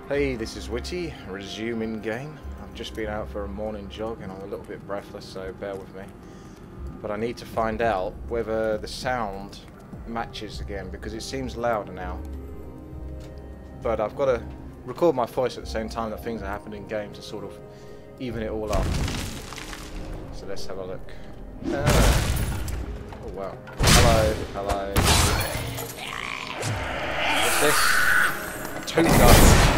Hey, this is Witty, resuming game. I've just been out for a morning jog and I'm a little bit breathless, so bear with me. But I need to find out whether the sound matches again, because it seems louder now. But I've got to record my voice at the same time that things are happening in game to sort of even it all up. So let's have a look. Oh wow. Hello, hello. What's this? A toad gun.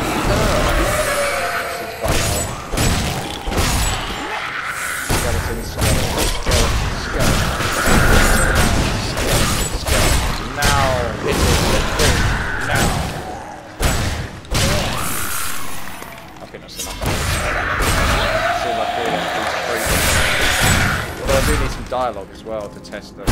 Skeletons, skeletons, skeletons. Now, hit it, now. I think that's enough. Although I do need some dialogue as well to test them.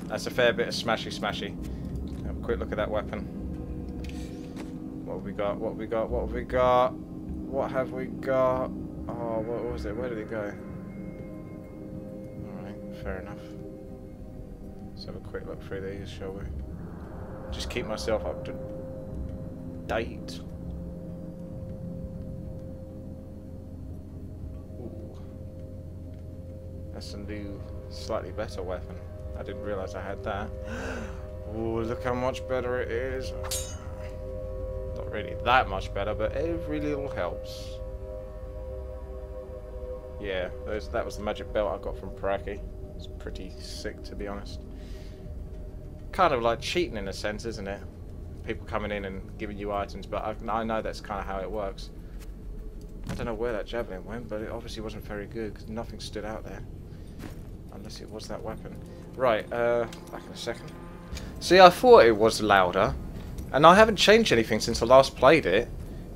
That's a fair bit of smashy smashy. Have a quick look at that weapon. What have we got? What have we got? What have we got? What have we got? Oh, what was it? Where did it go? Alright, fair enough. Let's have a quick look through these, shall we? Just keep myself up to date. Ooh. That's a new, slightly better weapon. I didn't realise I had that. Ooh, look how much better it is. Not really that much better, but every little helps. Yeah, that was the magic belt I got from Paraki. It's pretty sick, to be honest. Kind of like cheating in a sense, isn't it? People coming in and giving you items, but I know that's kind of how it works. I don't know where that javelin went, but it obviously wasn't very good, because nothing stood out there. Unless it was that weapon. Right, back in a second. See, I thought it was louder, and I haven't changed anything since I last played it,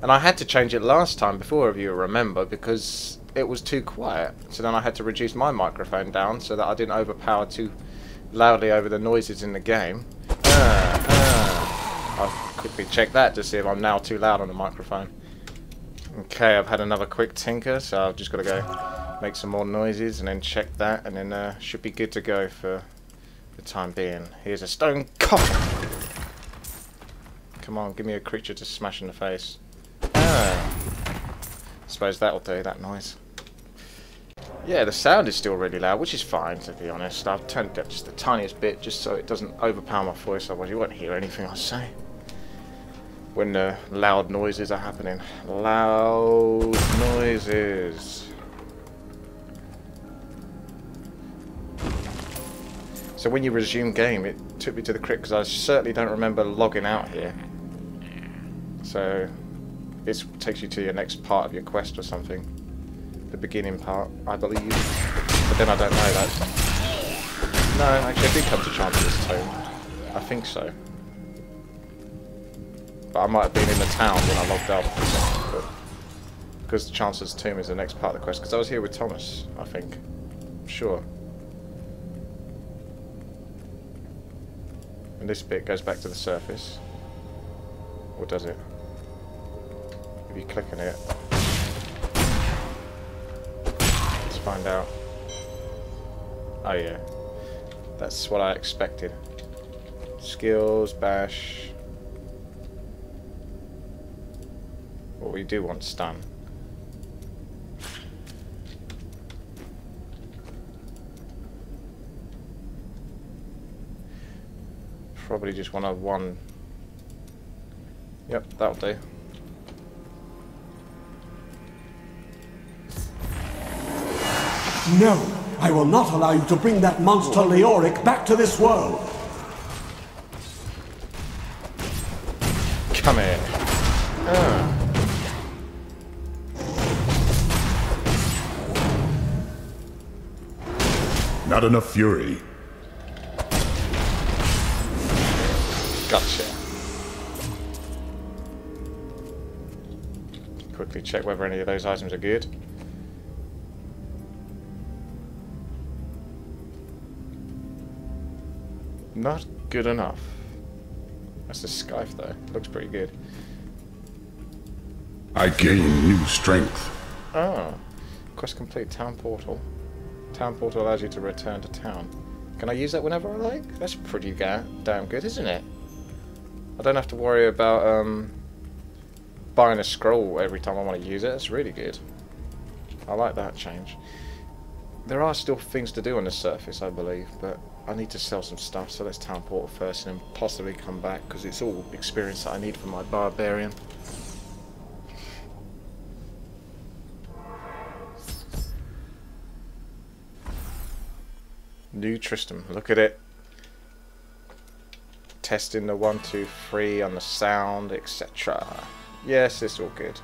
and I had to change it last time before, if you remember, because it was too quiet. So then I had to reduce my microphone down so that I didn't overpower too loudly over the noises in the game. I'll quickly check that to see if I'm now too loud on the microphone. Okay, I've had another quick tinker, so I've just got to go make some more noises and then check that, and then should be good to go for the time being. Here's a stone coffin. Come on, give me a creature to smash in the face. Suppose that'll do, that noise. Yeah, the sound is still really loud, which is fine, to be honest. I've turned it up just the tiniest bit, just so it doesn't overpower my voice, otherwise you won't hear anything I say when the loud noises are happening. Loud noises. So when you resume game, it took me to the crypt, because I certainly don't remember logging out here. So it takes you to your next part of your quest or something. The beginning part, I believe. But then I don't know that. No, actually I did come to Chancellor's Tomb. I think so. But I might have been in the town when I logged out. But because the Chancellor's Tomb is the next part of the quest. Because I was here with Thomas, I think. I'm sure. And this bit goes back to the surface. Or does it? If you click on it. Let's find out. Oh yeah. That's what I expected. Skills, bash. Well, we do want stun. Probably just want a one. Yep, that'll do. No, I will not allow you to bring that monster Leoric back to this world. Come here. Not enough fury. Gotcha. Quickly check whether any of those items are good. Not good enough. That's the scythe though. Looks pretty good. I gain new strength. Oh. Quest complete. Town portal. Town portal allows you to return to town. Can I use that whenever I like? That's pretty damn good, isn't it? I don't have to worry about buying a scroll every time I want to use it. That's really good. I like that change. There are still things to do on the surface, I believe, but I need to sell some stuff, so let's town portal first and then possibly come back, because it's all experience that I need for my Barbarian. New Tristram, look at it. Testing the 1, 2, 3 on the sound, etc. Yes, it's all good.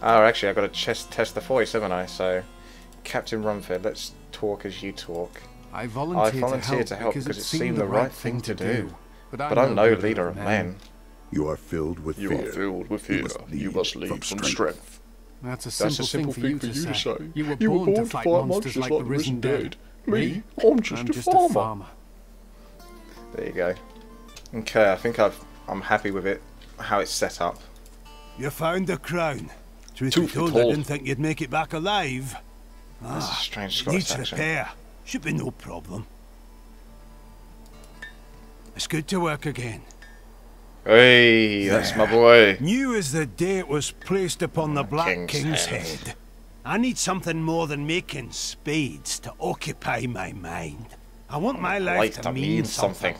Oh, actually, I've got to test the voice, haven't I? So, Captain Rumford, let's talk as you talk. I volunteered to help because it seemed the right thing to do. But I'm no leader of men. You are filled with fear. You are filled with fear. You must lead from strength. That's a simple thing for you to say. You were born to fight monsters like the risen dead. Me? I'm just a farmer. There you go. Okay, I think I'm happy with it, how it's set up. You found the crown. Truth be told, I didn't think you'd make it back alive. That's a strange Scottish needs accent. repair. Should be no problem. It's good to work again. Hey, that's my boy. New as the day it was placed upon the Black King's head. I need something more than making spades to occupy my mind. I want my life to mean something.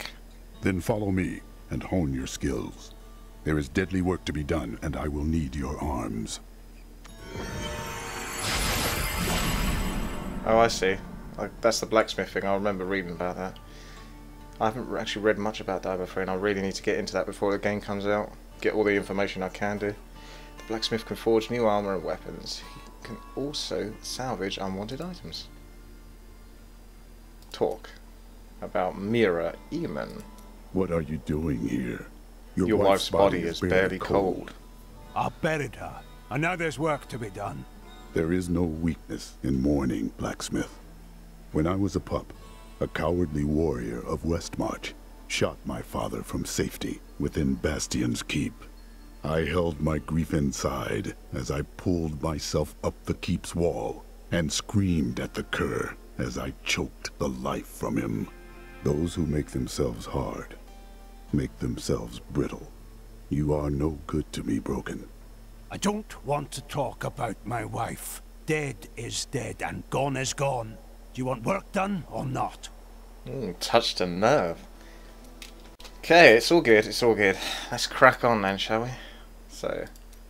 Then follow me and hone your skills. There is deadly work to be done, and I will need your arms. Oh, I see. That's the blacksmith thing. I remember reading about that. I haven't actually read much about Diablo 3, and I really need to get into that before the game comes out. Get all the information I can do. The blacksmith can forge new armor and weapons. He can also salvage unwanted items. Talk about Mira Eamon. What are you doing here? Your wife's body is barely cold. I buried her, and now there's work to be done. There is no weakness in mourning, blacksmith. When I was a pup, a cowardly warrior of Westmarch shot my father from safety within Bastion's keep. I held my grief inside as I pulled myself up the keep's wall and screamed at the cur as I choked the life from him. Those who make themselves hard make themselves brittle. You are no good to me, Broken. I don't want to talk about my wife. Dead is dead and gone is gone. Do you want work done or not? Touched a nerve. Okay, it's all good, it's all good. Let's crack on then, shall we? So,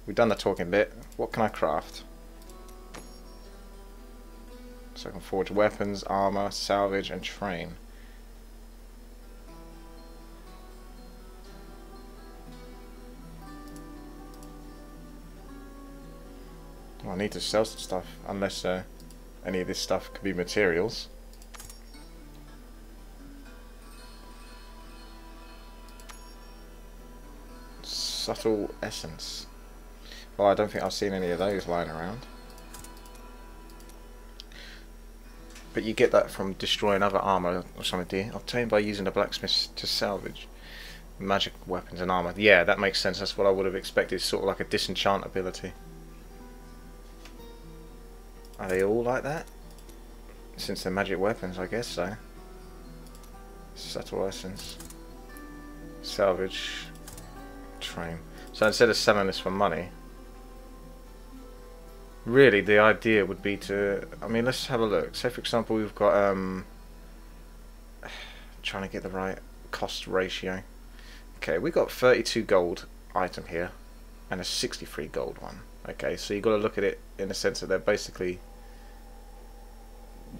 we've done the talking bit. What can I craft? So I can forge weapons, armor, salvage, and train. Well, I need to sell some stuff, unless any of this stuff could be materials. Subtle essence. Well, I don't think I've seen any of those lying around. But you get that from destroying other armor or something, do you? Obtained by using the blacksmith to salvage magic weapons and armor. Yeah, that makes sense. That's what I would have expected. Sort of like a disenchant ability. Are they all like that? Since they're magic weapons, I guess so. Subtle essence. Salvage. Train. So instead of selling this for money, really the idea would be to, I mean, let's have a look. Say for example we've got trying to get the right cost ratio. Okay, we got 32 gold item here and a 63 gold one. Okay, so you've got to look at it in the sense that they're basically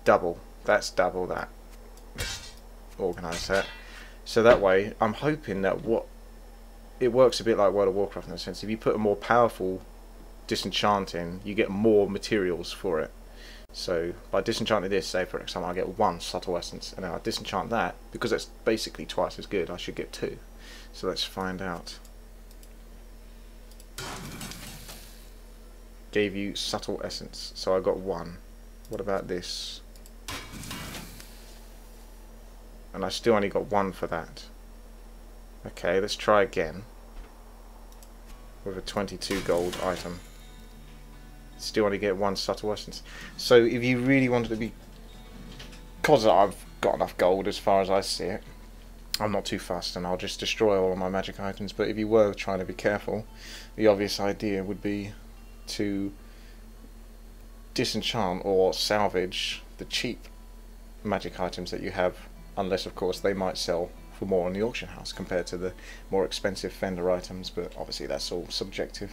double. That's double that. Let's organise that. So that way, I'm hoping that it works a bit like World of Warcraft in the sense if you put a more powerful disenchant in, you get more materials for it. So by disenchanting this, say for example, I get 1 subtle essence, and then I disenchant that, because it's basically twice as good, I should get 2. So let's find out. Gave you subtle essence, so I got 1. What about this? And I still only got 1 for that. Okay, let's try again with a 22 gold item. Still only get 1 subtle essence. So if you really wanted to be, because I've got enough gold as far as I see it. I'm not too fussed, and I'll just destroy all of my magic items. But if you were trying to be careful, the obvious idea would be to disenchant or salvage the cheap magic items that you have, unless of course they might sell for more on the auction house compared to the more expensive Fender items, but obviously that's all subjective.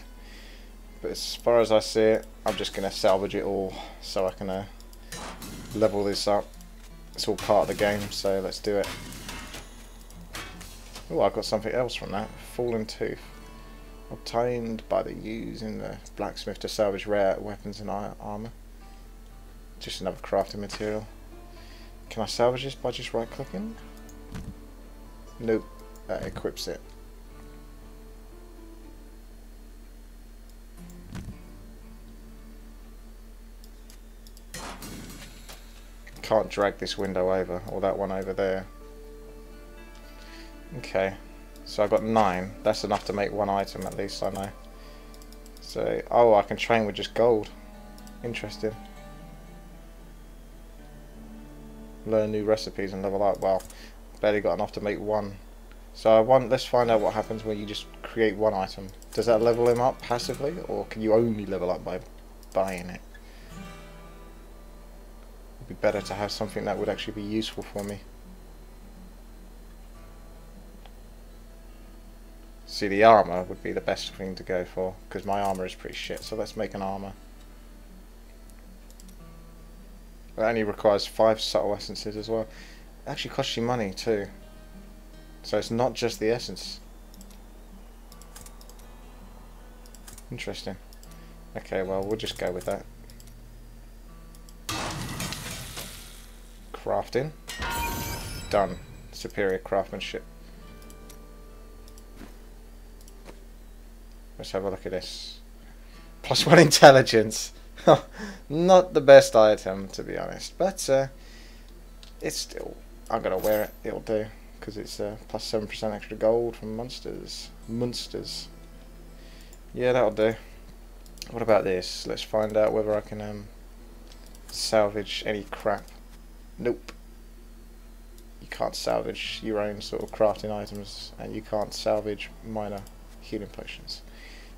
But as far as I see it, I'm just going to salvage it all so I can level this up. It's all part of the game, so let's do it. Oh, I got something else from that. Fallen Tooth. Obtained by the using the blacksmith to salvage rare weapons and armor. Just another crafting material. Can I salvage this by just right clicking? Nope. That equips it. Can't drag this window over, or that one over there. Okay, so I got 9. That's enough to make one item at least, I know. So, oh, I can train with just gold. Interesting. Learn new recipes and level up. Well, barely got enough to make one. So let's find out what happens when you just create one item. Does that level him up passively, or can you only level up by buying it? It'd be better to have something that would actually be useful for me. See, the armor would be the best thing to go for, because my armor is pretty shit, so let's make an armor. It only requires 5 subtle essences as well. It actually costs you money too. So it's not just the essence. Interesting. Okay, well, we'll just go with that. Crafting. Done. Superior craftsmanship. Let's have a look at this. +1 intelligence. Not the best item, to be honest, but it's still, I'm gonna wear it. It'll do, because it's +7% extra gold from monsters. Yeah, that'll do. What about this? Let's find out whether I can salvage any crap. Nope. You can't salvage your own sort of crafting items, and you can't salvage minor healing potions.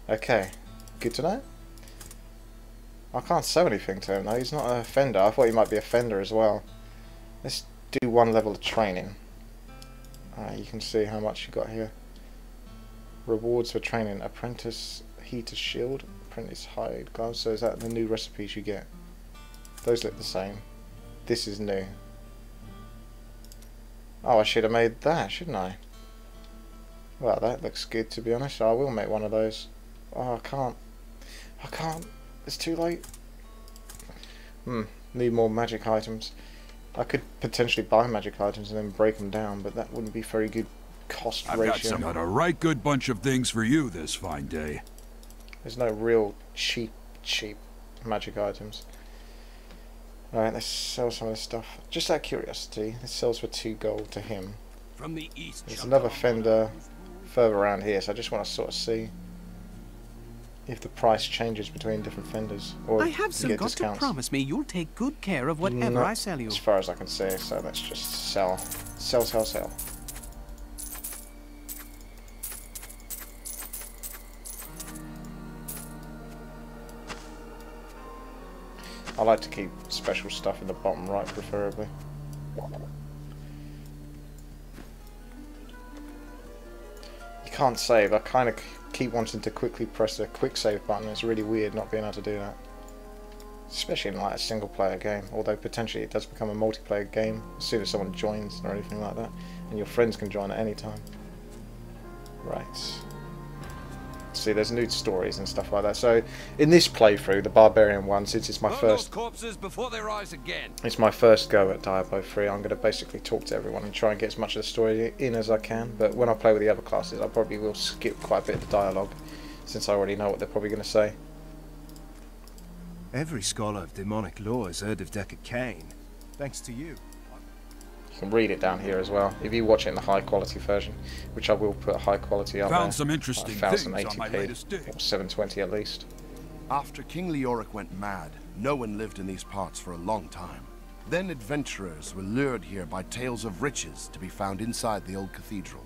Okay, good to know. I can't sell anything to him though, he's not a Fender. I thought he might be a Fender as well. Let's do 1 level of training. You can see how much you got here. Rewards for training. Apprentice Heater Shield, Apprentice Hide Gloves. So is that the new recipes you get? Those look the same. This is new. Oh, I should have made that, shouldn't I? Well, that looks good, to be honest. I will make one of those. Oh, I can't. It's too late. Need more magic items. I could potentially buy magic items and then break them down, but that wouldn't be very good cost ratio. I've got a right good bunch of things for you this fine day. There's no real cheap magic items. Alright, let's sell some of this stuff. Just out of curiosity, this sells for 2 gold to him. From the east. There's another Fender further around here, so I just want to sort of see if the price changes between different Fenders, or I have some got to promise me you'll take good care of whatever I sell you. As far as I can see, so let's just sell. I like to keep special stuff in the bottom right, preferably. You can't save. I kind of keep wanting to quickly press the quick save button. It's really weird not being able to do that, especially in like a single player game, although potentially it does become a multiplayer game as soon as someone joins or anything like that, and your friends can join at any time. Right, see, there's new stories and stuff like that. So in this playthrough, the Barbarian one, since it's my first corpses before they rise again. It's my first go at Diablo 3, I'm going to basically talk to everyone and try and get as much of the story in as I can, but when I play with the other classes I probably will skip quite a bit of the dialogue, since I already know what they're probably going to say. Every scholar of demonic lore has heard of Deckard Cain, thanks to you. You can read it down here as well, if you watch it in the high quality version, which I will put high quality up there. Found some interesting things on my latest dig. Or 720 at least. After King Leoric went mad, no one lived in these parts for a long time. Then adventurers were lured here by tales of riches to be found inside the old cathedral.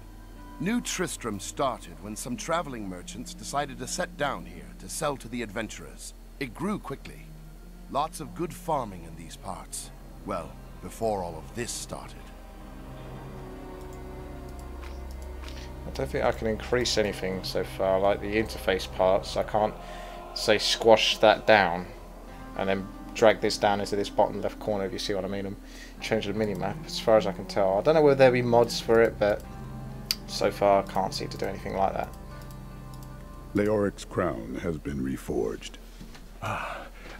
New Tristram started when some traveling merchants decided to set down here to sell to the adventurers. It grew quickly. Lots of good farming in these parts. Well, before all of this started. I don't think I can increase anything so far, like the interface parts. I can't, say, squash that down and then drag this down into this bottom left corner, if you see what I mean, and change the minimap, as far as I can tell. I don't know whether there'll be mods for it, but so far I can't seem to do anything like that. Leoric's crown has been reforged.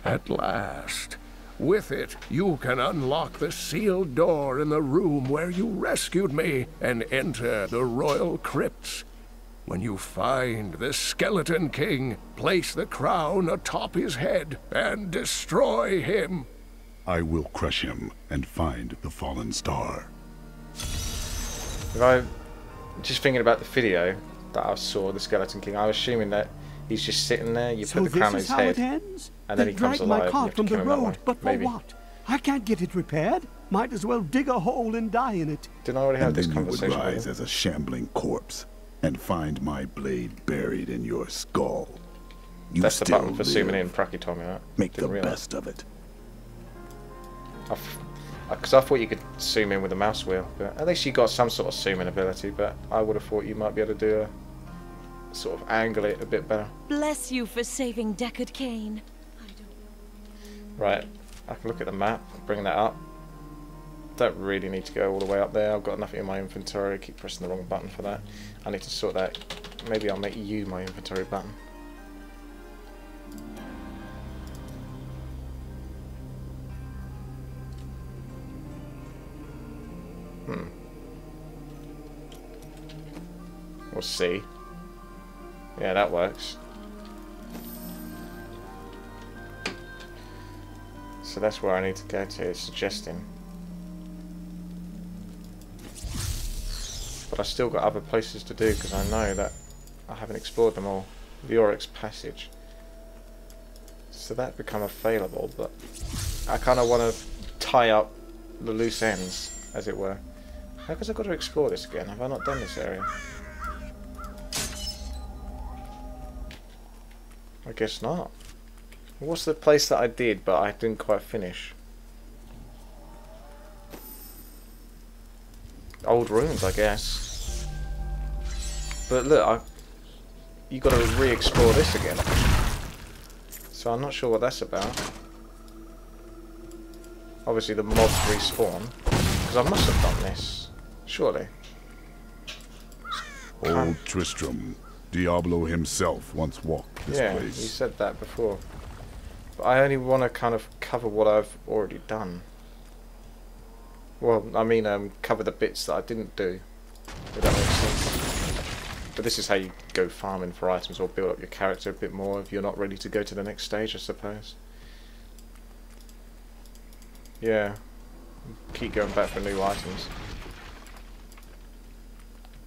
At last. With it, you can unlock the sealed door in the room where you rescued me and enter the royal crypts. When you find the Skeleton King, place the crown atop his head and destroy him. I will crush him and find the fallen star. If I'm just thinking about the video that I saw, the Skeleton King, I was assuming that he's just sitting there, you put the crown on his head, and then he comes alive. My cart from the road, but for what? I can't get it repaired. Might as well dig a hole and die in it. Didn't I already have this conversation? And then you would rise with as a shambling corpse and find my blade buried in your skull. You That's the button for live. zooming in. Pracky told me that. Make the best of it. Because I thought you could zoom in with the mouse wheel, but at least you got some sort of zooming ability. But I would have thought you might be able to do a sort of angle it a bit better. Bless you for saving Deckard Cain. Right, I can look at the map, bring that up. Don't really need to go all the way up there. I've got nothing in my inventory. I keep pressing the wrong button for that. I need to sort that. Maybe I'll make you my inventory button. We'll see. Yeah, that works. So that's where I need to go to, it's suggesting. But I still got other places to do because I know that I haven't explored them all. Leoric's Passage. So that become available, but I kind of want to tie up the loose ends, as it were. How because I've got to explore this again? Have I not done this area? I guess not. What's the place that I did but I didn't quite finish? Old ruins, I guess. But look, you got to re-explore this again. So I'm not sure what that's about. Obviously the mobs respawn, because I must have done this, surely. Old Tristram, Diablo himself once walked this place. Yeah, you said that before. But I only want to kind of cover what I've already done. Well, I mean, cover the bits that I didn't do. If that makes sense. But this is how you go farming for items or build up your character a bit more if you're not ready to go to the next stage, I suppose. Yeah. Keep going back for new items.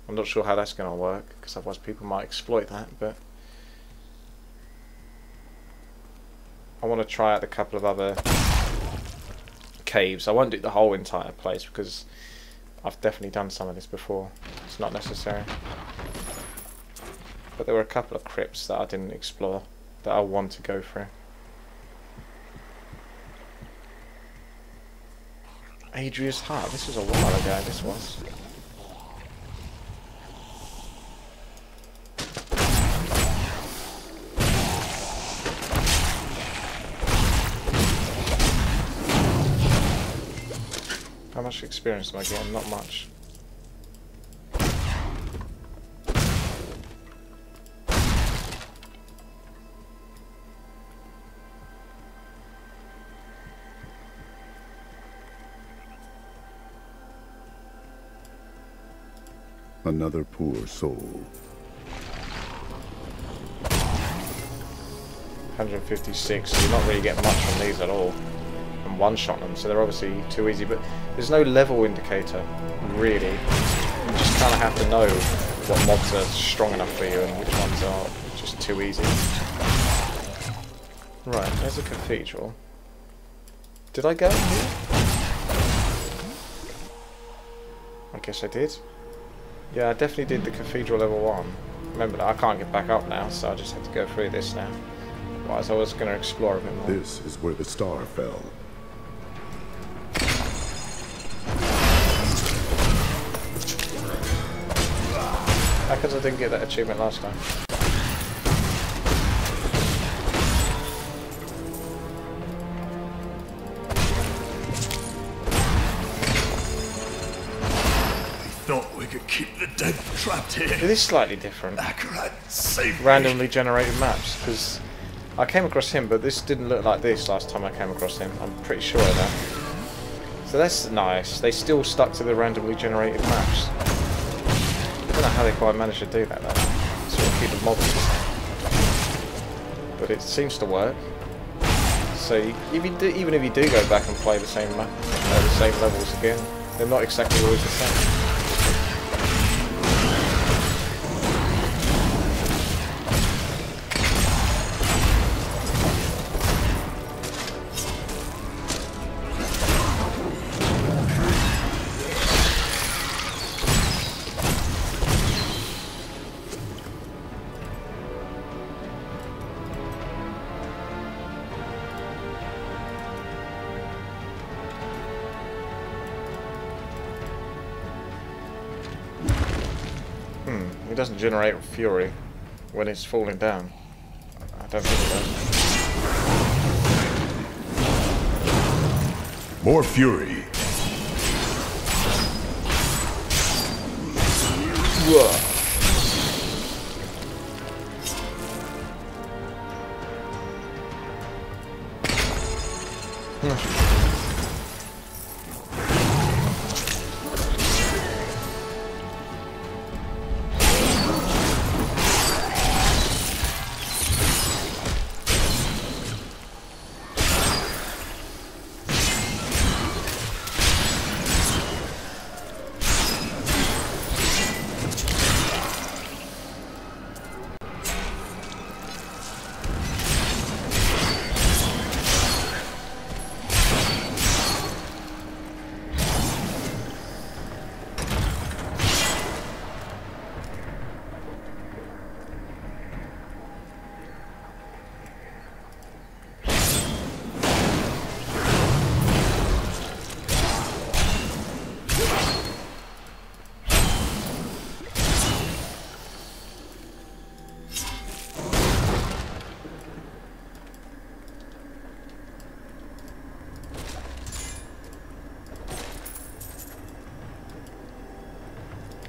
I'm not sure how that's going to work, because otherwise people might exploit that, but I want to try out a couple of other caves. I won't do the whole entire place, because I've definitely done some of this before. It's not necessary. But there were a couple of crypts that I didn't explore, that I want to go through. ADRIA'S Heart. This was a while ago, this was. How much experience am I getting? Not much. Another poor soul. 156, so you're not really getting much from these at all. And one-shot them, so they're obviously too easy, but there's no level indicator, really. You just kind of have to know what mobs are strong enough for you and which ones are just too easy. Right, there's a cathedral. Did I go in here? guess I did. Yeah, I definitely did the Cathedral level 1. Remember that I can't get back up now, so I just have to go through this now. Otherwise I was going to explore a bit more. This is where the star fell. How come I didn't get that achievement last time? Thought we could keep the dead trapped here. It is slightly different. Save randomly generated maps, because I came across him, but this didn't look like this last time I came across him. I'm pretty sure of that. So that's nice. They still stuck to the randomly generated maps. I don't know how they quite managed to do that though. Sort of keep the models the same. But it seems to work. So even if you do go back and play the same map, the same levels again, they're not exactly always the same. It doesn't generate fury when it's falling down. I don't think it does. More fury. Whoa.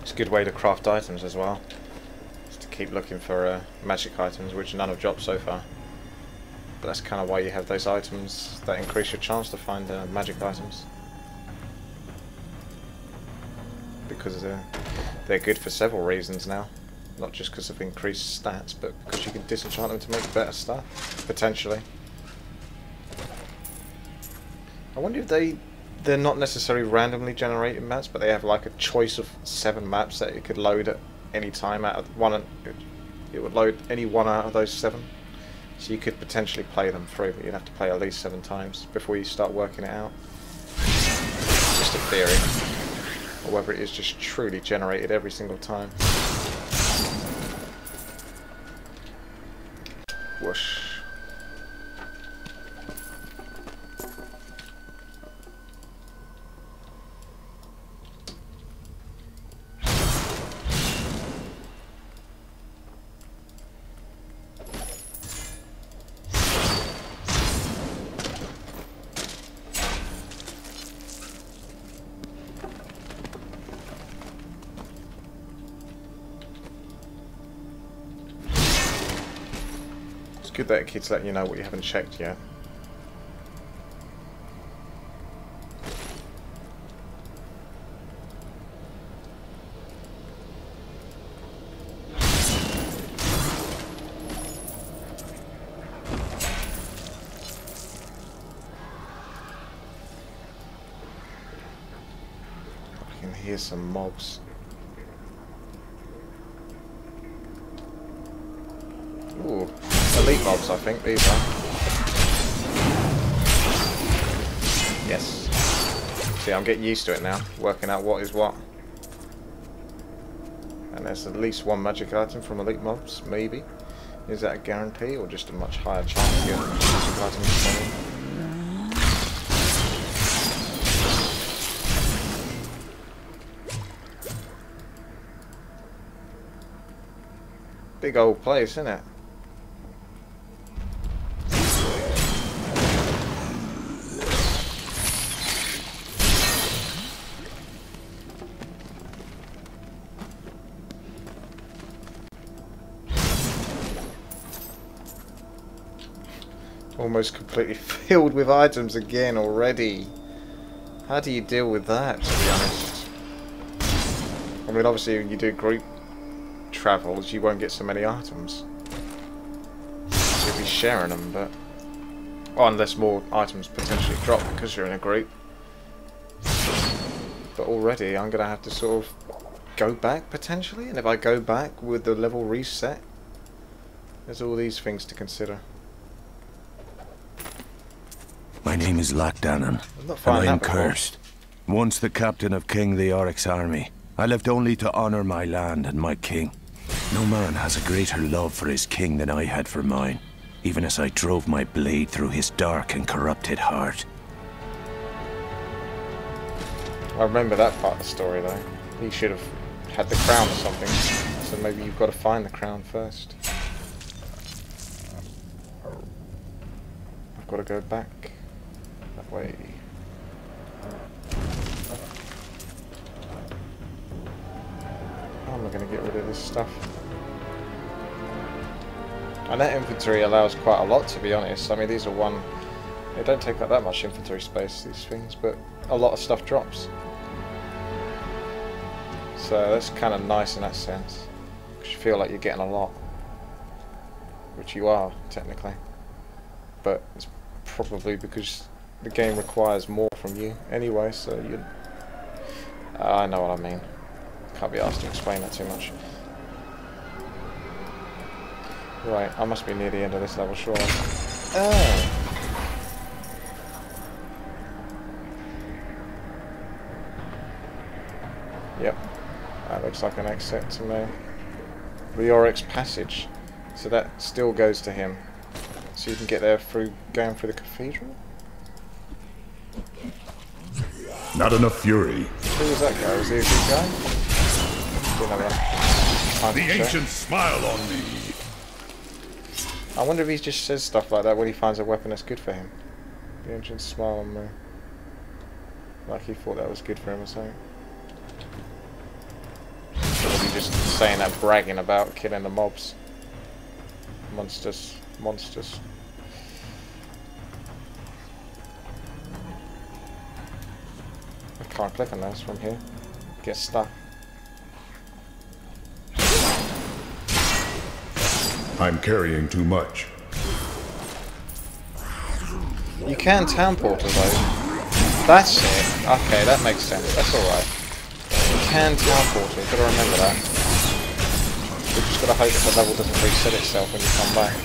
It's a good way to craft items as well. Just to keep looking for magic items, which none have dropped so far. But that's kind of why you have those items that increase your chance to find magic items. Because they're good for several reasons now. Not just because of increased stats, but because you can disenchant them to make better stuff, potentially. I wonder if they're not necessarily randomly generated maps, but they have like a choice of 7 maps that it could load at any time out of one. It would load any one out of those 7. So you could potentially play them through, but you'd have to play at least 7 times before you start working it out. Just a theory. Or whether it is just truly generated every single time. Whoosh. It's good that it keeps letting you know what you haven't checked yet. I can hear some mobs. Ooh. Elite mobs, I think these are. Yes. See, I'm getting used to it now, working out what is what. And there's at least one magic item from elite mobs, maybe. Is that a guarantee, or just a much higher chance to get a magic item from them? Big old place, isn't it? Almost completely filled with items again already. How do you deal with that, to be honest? I mean, obviously when you do group travels, you won't get so many items. You'll be sharing them, but... Oh, unless more items potentially drop because you're in a group. But already I'm going to have to sort of go back, potentially. And if I go back with the level reset, there's all these things to consider. My name is Lackdanon, and I am cursed. Once the captain of King Leoric's army, I lived only to honor my land and my king. No man has a greater love for his king than I had for mine, even as I drove my blade through his dark and corrupted heart. I remember that part of the story, though. He should have had the crown or something, so maybe you've got to find the crown first. I've got to go back that way. How am I going to get rid of this stuff? And that inventory allows quite a lot, to be honest. I mean, these are they don't take up that much inventory space, these things, but a lot of stuff drops. So that's kind of nice in that sense, because you feel like you're getting a lot, which you are, technically. But it's probably because the game requires more from you anyway, so you... I know what I mean. Can't be asked to explain that too much. Right, I must be near the end of this level, sure. Oh! Yep. That looks like an exit to me. Leoric's passage. So that still goes to him. So you can get there through going through the cathedral? Not enough fury. Who was that guy? Was he a good guy? The ancients smile on me. I wonder if he just says stuff like that when he finds a weapon that's good for him. The ancients smile on me. Like he thought that was good for him or something. Or was he just saying that, bragging about killing the mobs? Monsters. Monsters. I can't click on those from here. Get stuck. I'm carrying too much. You can town portal though. That's it. Okay, that makes sense. That's alright. You can town portal. You've got to remember that. You've just got to hope that the level doesn't reset itself when you come back.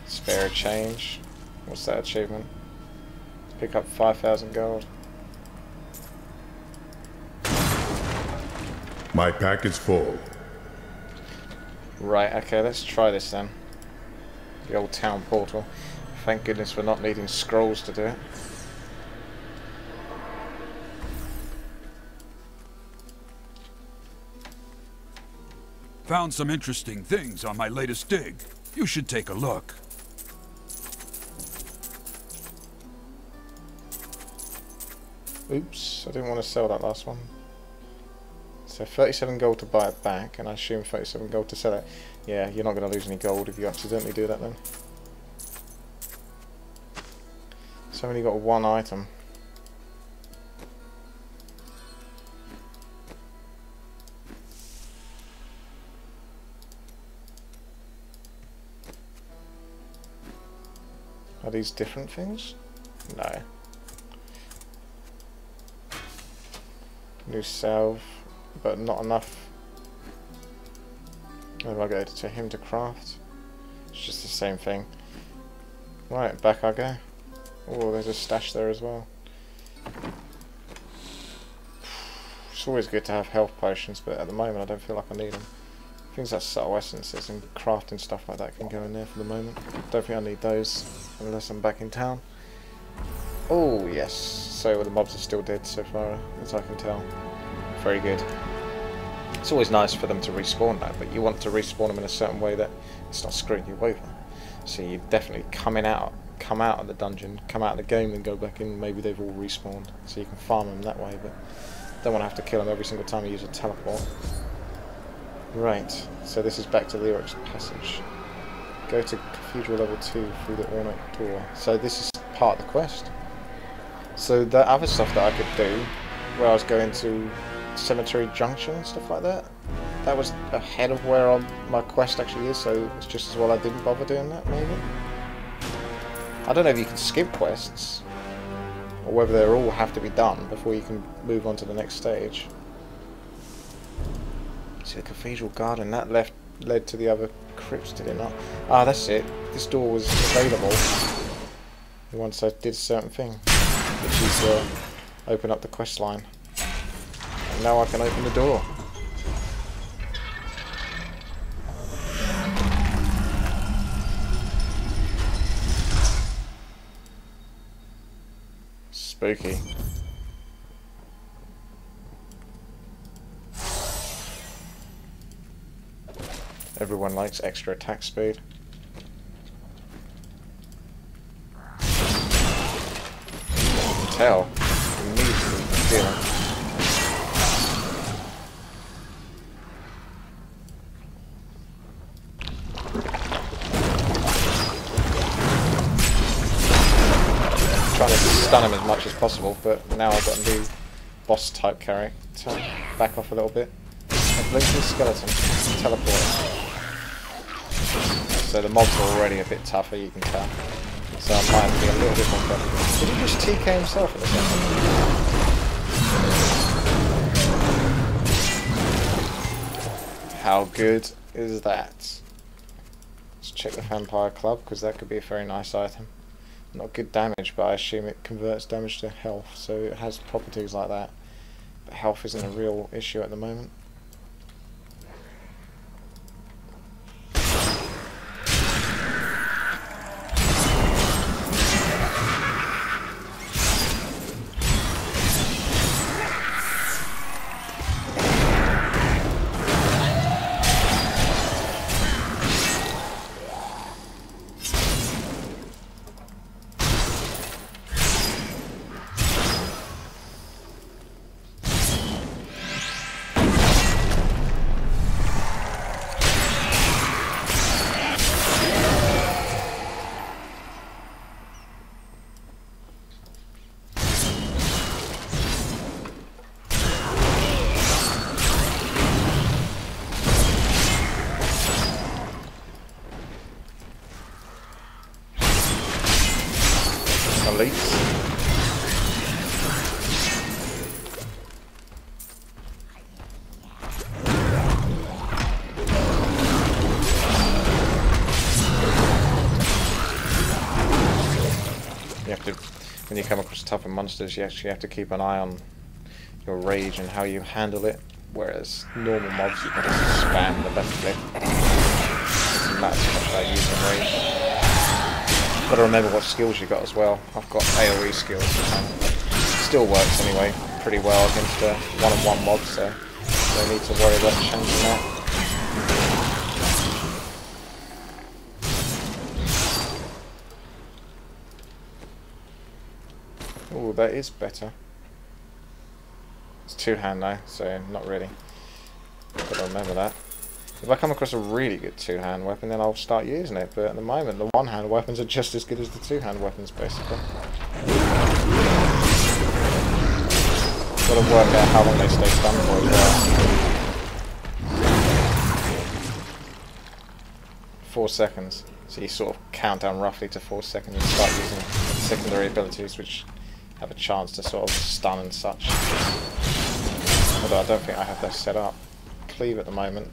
Spare change. What's that achievement? Pick up 5,000 gold. My pack is full. Right, okay, let's try this then. The old town portal. Thank goodness we're not needing scrolls to do it. Found some interesting things on my latest dig. You should take a look. Oops, I didn't want to sell that last one. So 37 gold to buy it back, and I assume 37 gold to sell it. Yeah, you're not going to lose any gold if you accidentally do that then. So I've only got one item. Are these different things? No. New salve. But not enough. Maybe I go to him to craft. It's just the same thing. Right, back I go. Oh, there's a stash there as well. It's always good to have health potions, but at the moment I don't feel like I need them. Things like subtle essences and crafting stuff like that can go in there for the moment. Don't think I need those unless I'm back in town. Oh yes, so the mobs are still dead so far as I can tell. Very good. It's always nice for them to respawn that, but you want to respawn them in a certain way that it's not screwing you over. So you definitely come out of the dungeon, come out of the game and go back in, maybe they've all respawned. So you can farm them that way, but don't want to have to kill them every single time you use a teleport. Right, so this is back to the ADRIA'S passage. Go to Cathedral level 2 through the ornate door. So this is part of the quest. So the other stuff that I could do, where I was going to Cemetery Junction and stuff like that, that was ahead of where my quest actually is, so it's just as well I didn't bother doing that, maybe? I don't know if you can skip quests, or whether they all have to be done before you can move on to the next stage. See, the Cathedral Garden, that led to the other crypts, did it not? Ah, that's it. This door was available once I did a certain thing, which is open up the quest line. And now I can open the door. Spooky. Everyone likes extra attack speed. You can tell immediately feel it. Trying to stun him as much as possible, but now I've got a new boss type character. Back off a little bit. A blinking skeleton. Teleport. So the mobs are already a bit tougher, you can tell. So I might have to be a little bit more careful. Did he just TK himself in a second? How good is that? Let's check the Vampire Club, because that could be a very nice item. Not good damage, but I assume it converts damage to health, so it has properties like that. But health isn't a real issue at the moment. When you come across tougher monsters, you actually have to keep an eye on your rage and how you handle it, whereas normal mobs you can just spam the left click. It doesn't matter too much about using rage. Got to remember what skills you got as well. I've got AoE skills, still works anyway pretty well against a one-on-one mob, so no need to worry about changing that. Oh, that is better. It's two-hand though, so not really. Gotta remember that. If I come across a really good two-hand weapon, then I'll start using it, but at the moment the one-hand weapons are just as good as the two-hand weapons, basically. Gotta work out how long they stay stunned for as well. 4 seconds. So you sort of count down roughly to 4 seconds and start using secondary abilities, which have a chance to sort of stun and such. Although I don't think I have that set up. Cleave at the moment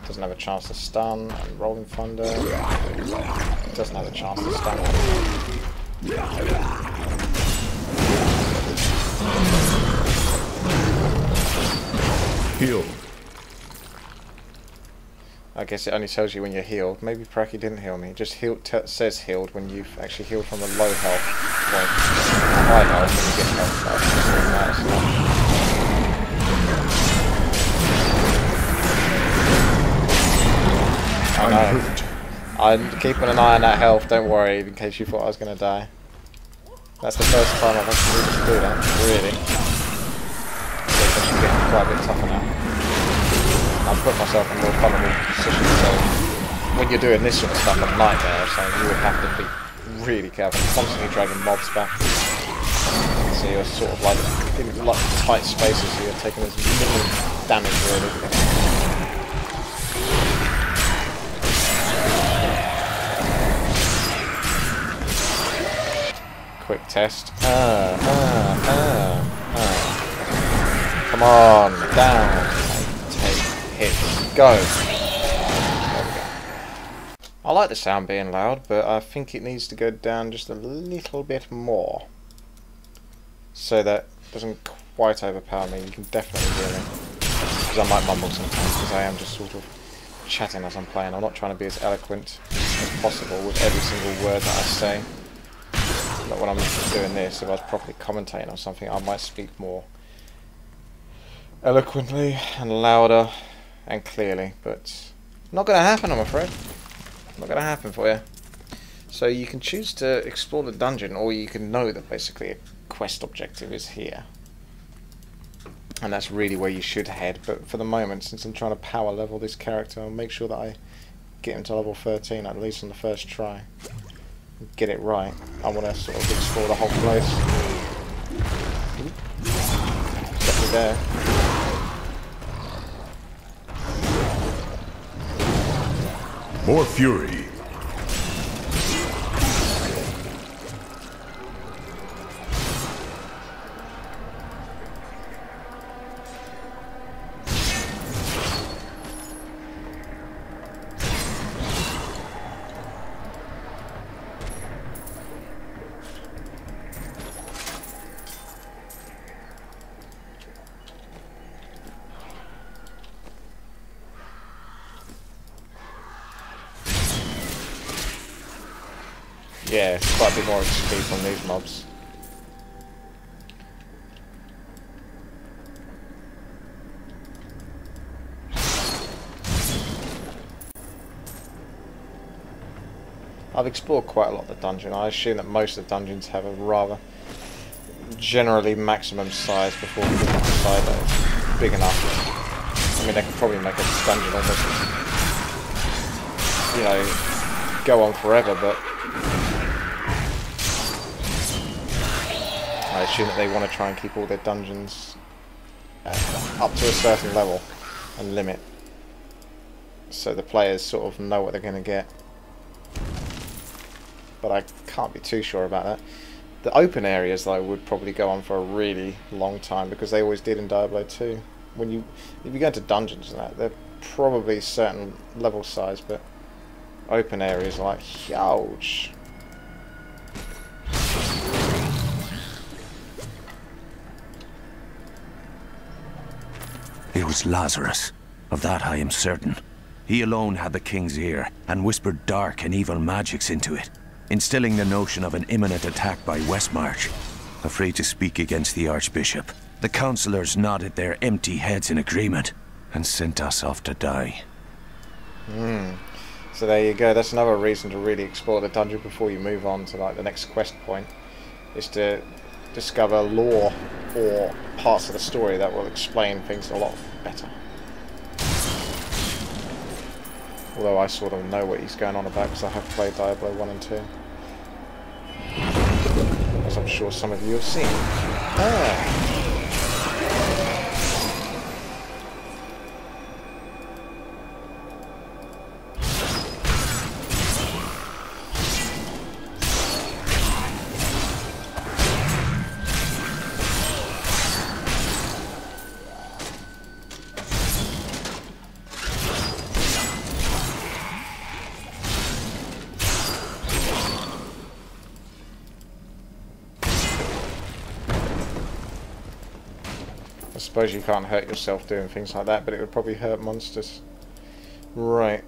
doesn't have a chance to stun, and Rolling Thunder doesn't have a chance to stun. Healed. I guess it only tells you when you're healed. Maybe Pracky didn't heal me. It just says healed when you've actually healed from a low health point. High health when you get health. I know. I'm keeping an eye on that health, don't worry, in case you thought I was going to die. That's the first time I've actually needed to do that, really. Because I'm getting quite a bit tougher now. I've put myself in a more vulnerable position, so when you're doing this sort of stuff at night there, so you would have to be really careful, constantly dragging mobs back. So you're sort of like in like tight spaces, so you're taking as little damage really. Quick test. Come on, down. Take hits. Go. There we go. I like the sound being loud, but I think it needs to go down just a little bit more. So that it doesn't quite overpower me. You can definitely hear me. Because I might mumble sometimes, because I am just sort of chatting as I'm playing. I'm not trying to be as eloquent as possible with every single word that I say. But when I'm doing this, if I was properly commentating on something, I might speak more eloquently and louder and clearly, but not going to happen, I'm afraid. Not going to happen for you. So you can choose to explore the dungeon, or you can know that basically a quest objective is here. And that's really where you should head, but for the moment, since I'm trying to power level this character, I'll make sure that I get him to level 13, at least on the first try. Get it right. I want to sort of explore the whole place. Definitely there. More fury. Yeah, it's quite a bit more XP from these mobs. I've explored quite a lot of the dungeon. I assume that most of the dungeons have a rather generally maximum size before we get inside that it's big enough. I mean, they could probably make a dungeon almost, you know, go on forever, but I assume that they want to try and keep all their dungeons up to a certain level and limit, so the players sort of know what they're going to get. But I can't be too sure about that. The open areas, though, would probably go on for a really long time, because they always did in Diablo 2. If you go into dungeons and that, they're probably certain level size, but open areas are like huge. It was Lazarus. Of that I am certain. He alone had the king's ear, and whispered dark and evil magics into it, instilling the notion of an imminent attack by Westmarch. Afraid to speak against the Archbishop, the councillors nodded their empty heads in agreement, and sent us off to die. So there you go, that's another reason to really explore the dungeon before you move on to like the next quest point, is to discover lore or parts of the story that will explain things a lot better. Although I sort of know what he's going on about because I have played Diablo 1 and 2. As I'm sure some of you have seen. suppose you can't hurt yourself doing things like that, but it would probably hurt monsters. Right.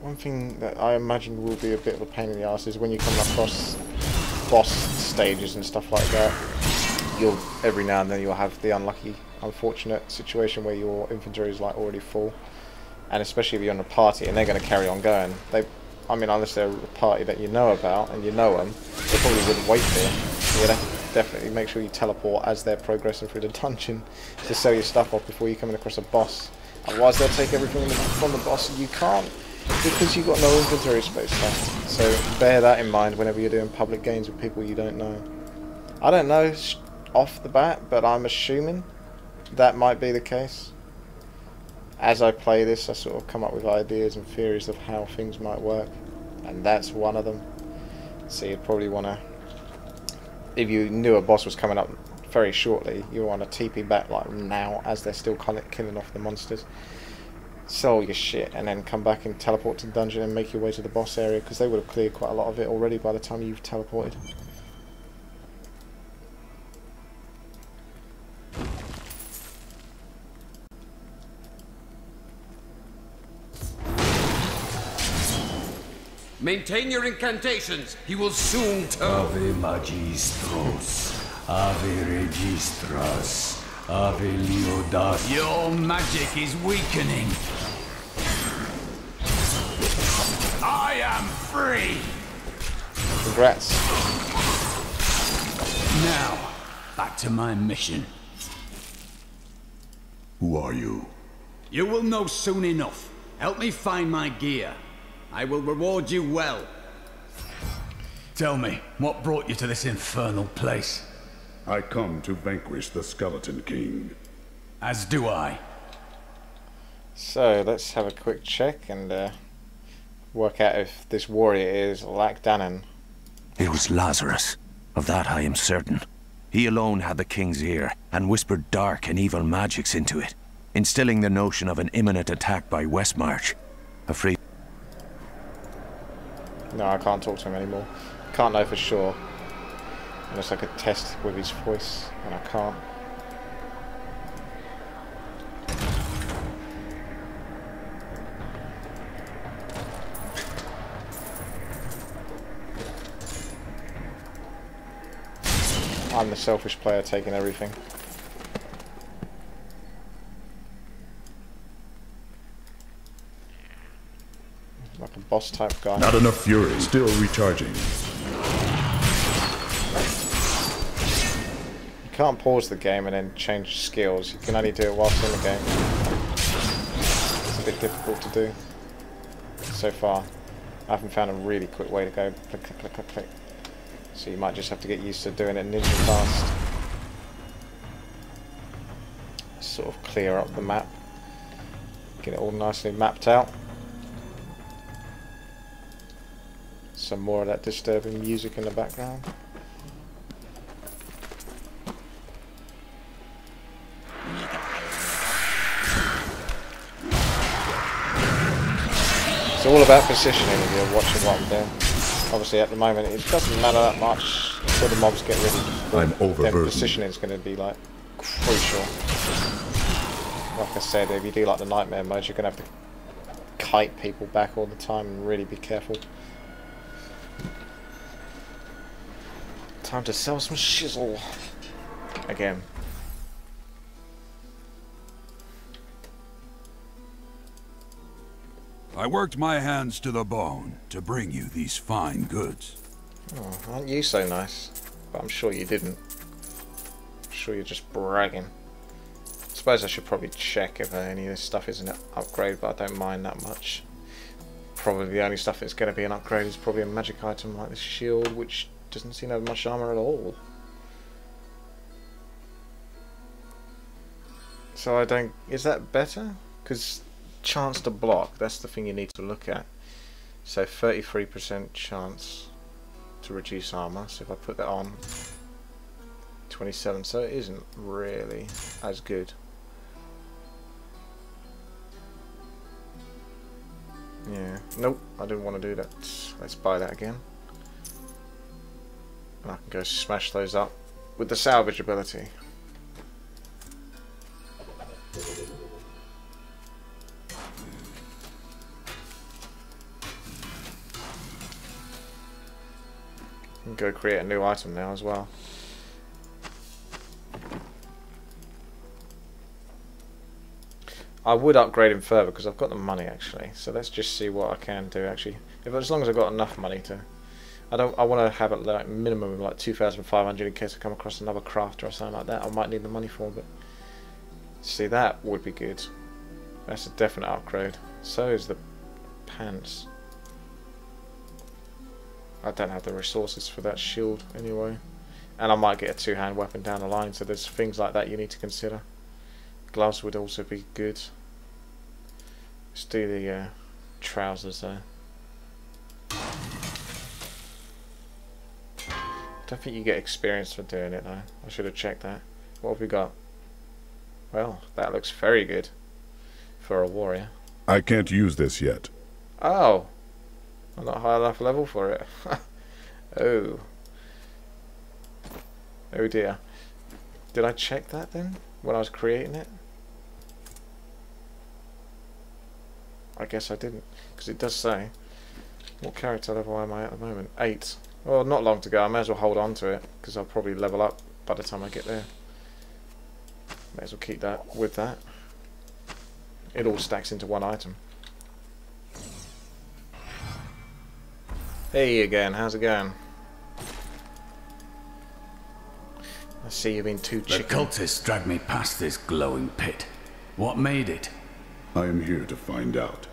One thing that I imagine will be a bit of a pain in the arse is when you come across boss stages and stuff like that, you'll every now and then you'll have the unfortunate situation where your inventory is like already full, and especially if you're in a party and they're going to carry on going. I mean, unless they're a party that you know about and you know them, they probably wouldn't wait there. You'd have to definitely make sure you teleport as they're progressing through the dungeon to sell your stuff off before you come across a boss. Otherwise, they'll take everything from the boss and you can't, because you've got no inventory space left. So bear that in mind whenever you're doing public games with people you don't know. I don't know off the bat, but I'm assuming that might be the case. As I play this, I sort of come up with ideas and theories of how things might work, and that's one of them. So you'd probably want to, if you knew a boss was coming up very shortly, you want to TP back like now as they're still killing off the monsters. Sell your shit and then come back and teleport to the dungeon and make your way to the boss area, because they would have cleared quite a lot of it already by the time you've teleported. Maintain your incantations. He will soon turn. Ave Magistros, Ave Registras, Ave Leodas. Your magic is weakening. I am free. Congrats. Now, back to my mission. Who are you? You will know soon enough. Help me find my gear. I will reward you well. Tell me, what brought you to this infernal place? I come to vanquish the Skeleton King. As do I. So, let's have a quick check and work out if this warrior is Lacdanan. It was Lazarus. Of that I am certain. He alone had the king's ear, and whispered dark and evil magics into it, instilling the notion of an imminent attack by Westmarch. Afraid. No, I can't talk to him anymore. Can't know for sure. Unless I could test with his voice, and I can't. I'm the selfish player taking everything. Like a boss type guy. Not enough fury. Still recharging. You can't pause the game and then change skills. You can only do it whilst in the game. It's a bit difficult to do. So far, I haven't found a really quick way to go. Click, click, click, click, click. So you might just have to get used to doing it ninja fast. Sort of clear up the map. Get it all nicely mapped out. Some more of that disturbing music in the background. It's all about positioning if you're watching what I'm doing. Obviously at the moment it doesn't matter that much until the mobs get really difficult. I'm overburdened. Positioning is going to be like crucial. Like I said, if you do like the nightmare mode, you're going to have to kite people back all the time and really be careful. Time to sell some shizzle again. I worked my hands to the bone to bring you these fine goods. Oh, aren't you so nice? But I'm sure you didn't. I'm sure you're just bragging. I suppose I should probably check if any of this stuff is an upgrade, but I don't mind that much. Probably the only stuff that's going to be an upgrade is probably a magic item like this shield, which doesn't seem to have much armor at all. So I don't... Is that better? Because chance to block, that's the thing you need to look at. So 33% chance to reduce armor. So if I put that on, 27. So it isn't really as good. Yeah. Nope, I didn't want to do that. Let's buy that again. And I can go smash those up with the salvage ability. can go create a new item now as well. I would upgrade him further because I've got the money actually. So let's just see what I can do actually. As long as I've got enough money to. I want to have it like minimum of like 2,500 in case I come across another crafter or something like that. I might need the money for, but see, that would be good. That's a definite upgrade. So is the pants. I don't have the resources for that shield anyway, and I might get a two-hand weapon down the line. So there's things like that you need to consider. Gloves would also be good. Let's do the trousers there. I don't think you get experience for doing it though. I should have checked that. What have we got? Well, that looks very good for a warrior. I can't use this yet. Oh, I'm not high enough level for it. Oh. Oh dear. Did I check that then when I was creating it? I guess I didn't, because it does say. What character level am I at the moment? 8. Well, not long to go. I may as well hold on to it because I'll probably level up by the time I get there. May as well keep that with that. It all stacks into one item. Hey again, how's it going? I see you've been too chicken. The cultists dragged me past this glowing pit. What made it? I am here to find out.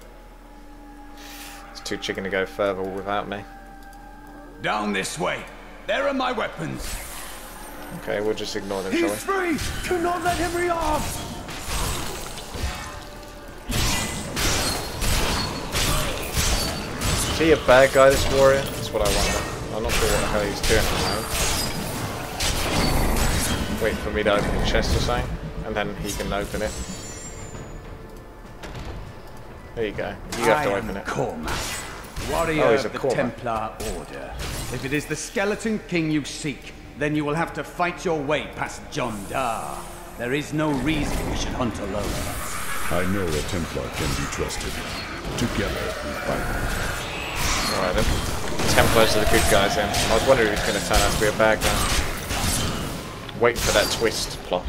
It's too chicken to go further without me. Down this way. There are my weapons. Okay, we'll just ignore them, shall we? He's free! Do not let him rearm! Is he a bad guy, this warrior? That's what I wonder. I'm not sure what the hell he's doing at the moment. Wait for me to open the chest or something, and then he can open it. There you go. You have to open it. Cormac, warrior of the Templar Order. If it is the Skeleton King you seek, then you will have to fight your way past John Dar. There is no reason we should hunt alone. I know a Templar can be trusted. Together we fight. Alright then. Templars are the good guys then. I was wondering if he's going to turn out to be a bad guy. Wait for that twist plot.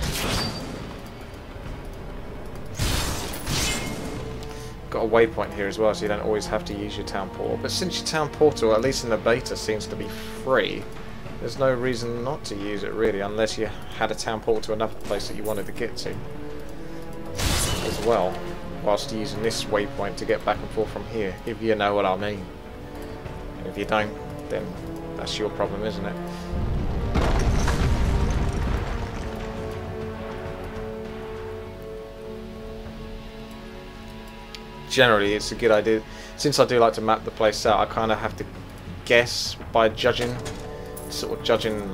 Got a waypoint here as well, so you don't always have to use your town portal. But since your town portal, at least in the beta, seems to be free, there's no reason not to use it really, unless you had a town portal to another place that you wanted to get to as well, whilst using this waypoint to get back and forth from here, if you know what I mean. And if you don't, then that's your problem, isn't it? Generally, it's a good idea. Since I do like to map the place out, I kind of have to guess by judging,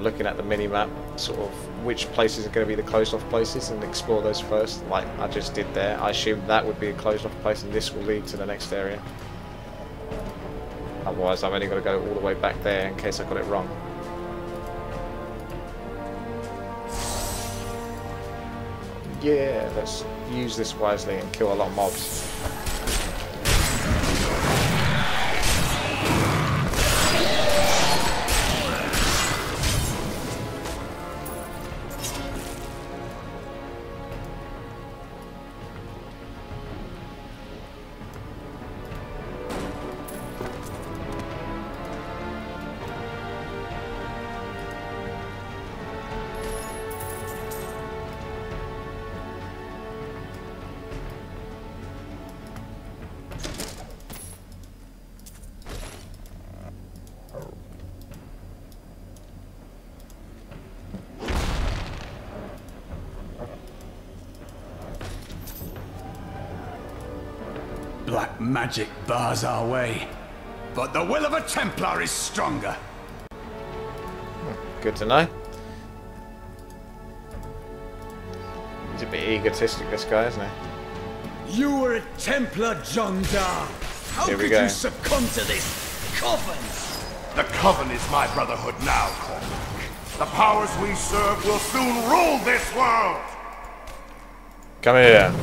looking at the mini-map, sort of which places are going to be the closed-off places and explore those first, like I just did there. I assume that would be a closed-off place and this will lead to the next area. Otherwise, I'm only going to go all the way back there in case I got it wrong. Yeah, let's use this wisely and kill a lot of mobs. Black magic bars our way, but the will of a Templar is stronger. Good to know. He's a bit egotistic, this guy, isn't he? You were a Templar, John Dar. How could you succumb to this coven? The coven is my brotherhood now, Cormac. The powers we serve will soon rule this world. Come here.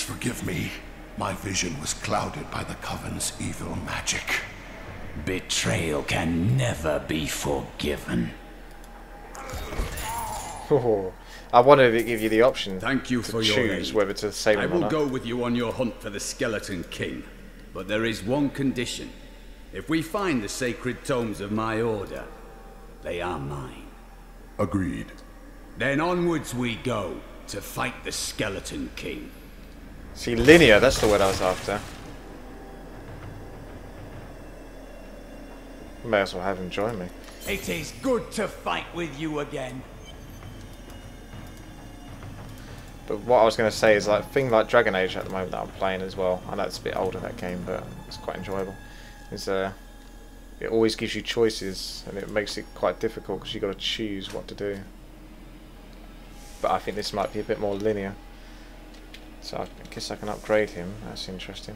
forgive me. My vision was clouded by the Coven's evil magic. Betrayal can never be forgiven. Oh, I wanted to give you the option. Thank you for your choose aid. whether to save him or not. I will go with you on your hunt for the Skeleton King, but there is one condition. If we find the sacred tomes of my order, they are mine. Agreed. Then onwards we go to fight the Skeleton King. See, linear, that's the word I was after. May as well have him join me. It is good to fight with you again. But what I was going to say is, like, thing like Dragon Age at the moment that I'm playing as well. I know it's a bit older, that game, but it's quite enjoyable. It's it always gives you choices, and it makes it quite difficult because you've got to choose what to do. But I think this might be a bit more linear. So I guess I can upgrade him. That's interesting.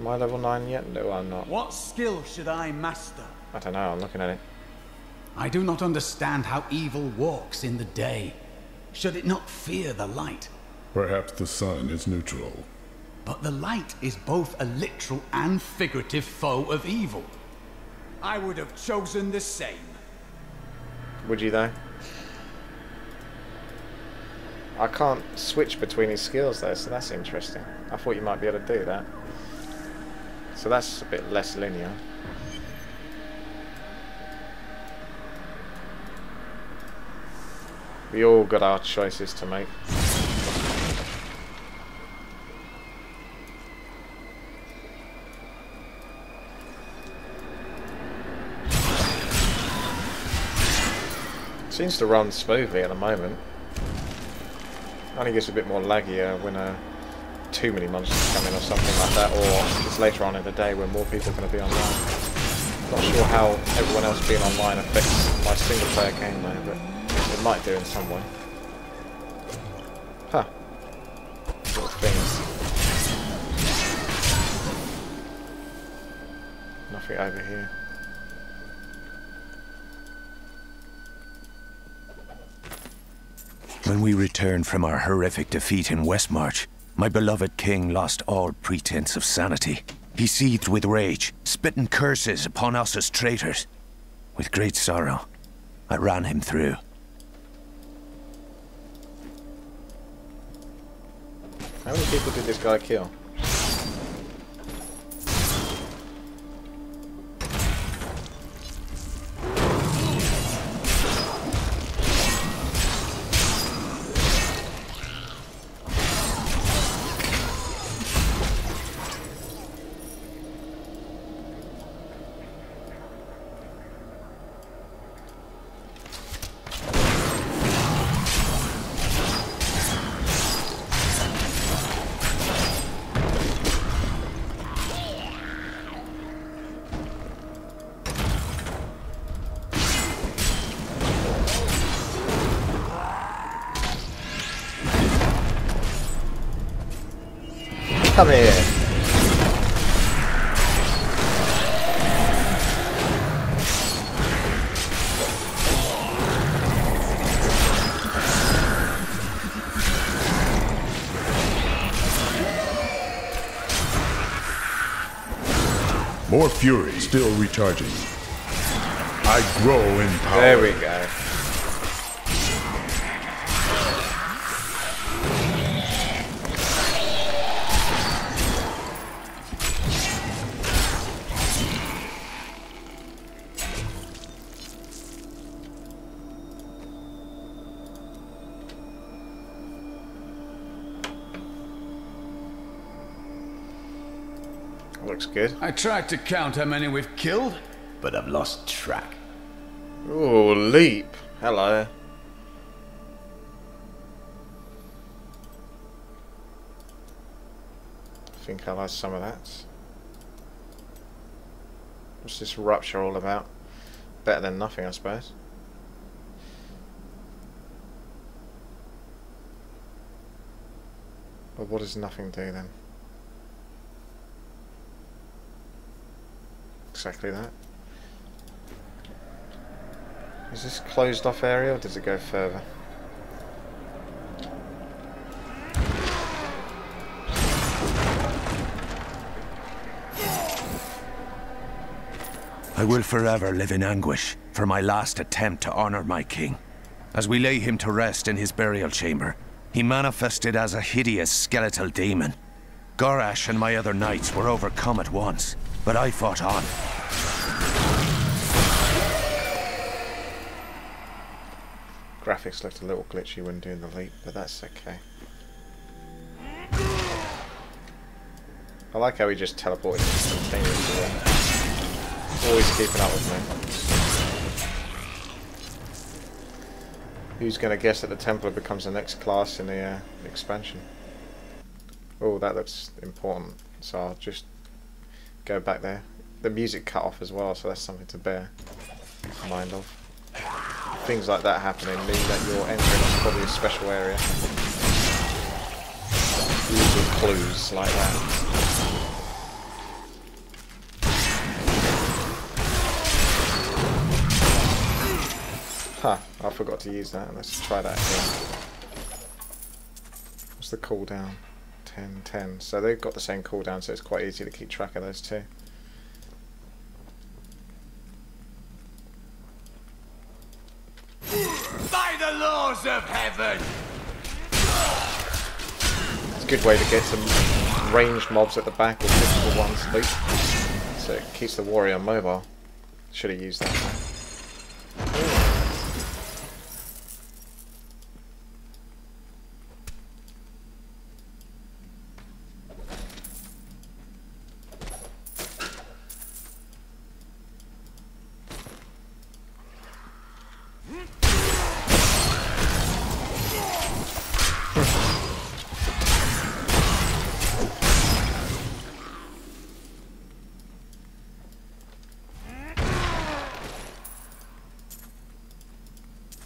Am I level 9 yet? No, I'm not. What skill should I master? I don't know, I'm looking at it. I do not understand how evil walks in the day. Should it not fear the light? Perhaps the sun is neutral. But the light is both a literal and figurative foe of evil. I would have chosen the same. Would you though? I can't switch between his skills though, so that's interesting. I thought you might be able to do that. So that's a bit less linear. We all got our choices to make. Seems to run smoothly at the moment. Only gets a bit more laggier when too many monsters come in or something like that, or just later on in the day when more people are going to be online. Not sure how everyone else being online affects my single player game though, but it might do in some way. Huh. Little things. Nothing over here. When we returned from our horrific defeat in Westmarch, my beloved king lost all pretense of sanity. He seethed with rage, spitting curses upon us as traitors. With great sorrow, I ran him through. How many people did this guy kill? Come here. More fury, still recharging. I grow in power. There we go. Looks good. I tried to count how many we've killed, but I've lost track. Ooh, leap. Hello. I think I'll have some of that. What's this rupture all about? Better than nothing, I suppose. But what does nothing do then? Exactly that. Is this closed off area or does it go further? I will forever live in anguish for my last attempt to honor my king. As we lay him to rest in his burial chamber, he manifested as a hideous skeletal demon. Gorash and my other knights were overcome at once, but I fought on. Graphics looked a little glitchy when doing the leap, but that's okay. I like how he just teleported instantaneously. Always keeping up with me. Who's going to guess that the Templar becomes the next class in the expansion? Oh, that looks important, so I'll just go back there. The music cut off as well, so that's something to bear in mind of. Things like that happening mean that you're entering probably a special area. Usual clues like that. Huh, I forgot to use that. Let's try that again. What's the cooldown? 10, 10. So they've got the same cooldown, so it's quite easy to keep track of those two. By the laws of heaven! It's a good way to get some ranged mobs at the back or physical ones loot. So it keeps the warrior mobile. Should have used that.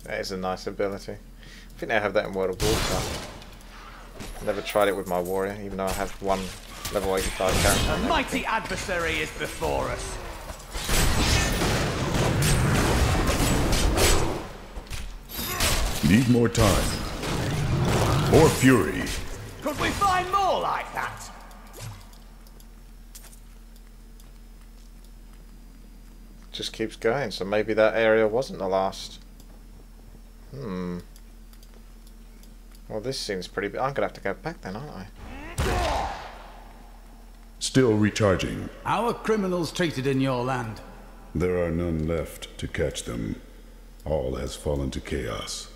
That is a nice ability. I think they have that in World of Warcraft. Never tried it with my warrior, even though I have one level 85 character. A mighty adversary is before us. Need more time. More fury. Could we find more like that? Just keeps going, so maybe that area wasn't the last. Well, this seems pretty big. I'm gonna have to go back then, aren't I? Still recharging. How are criminals treated in your land? There are none left to catch them. All has fallen to chaos.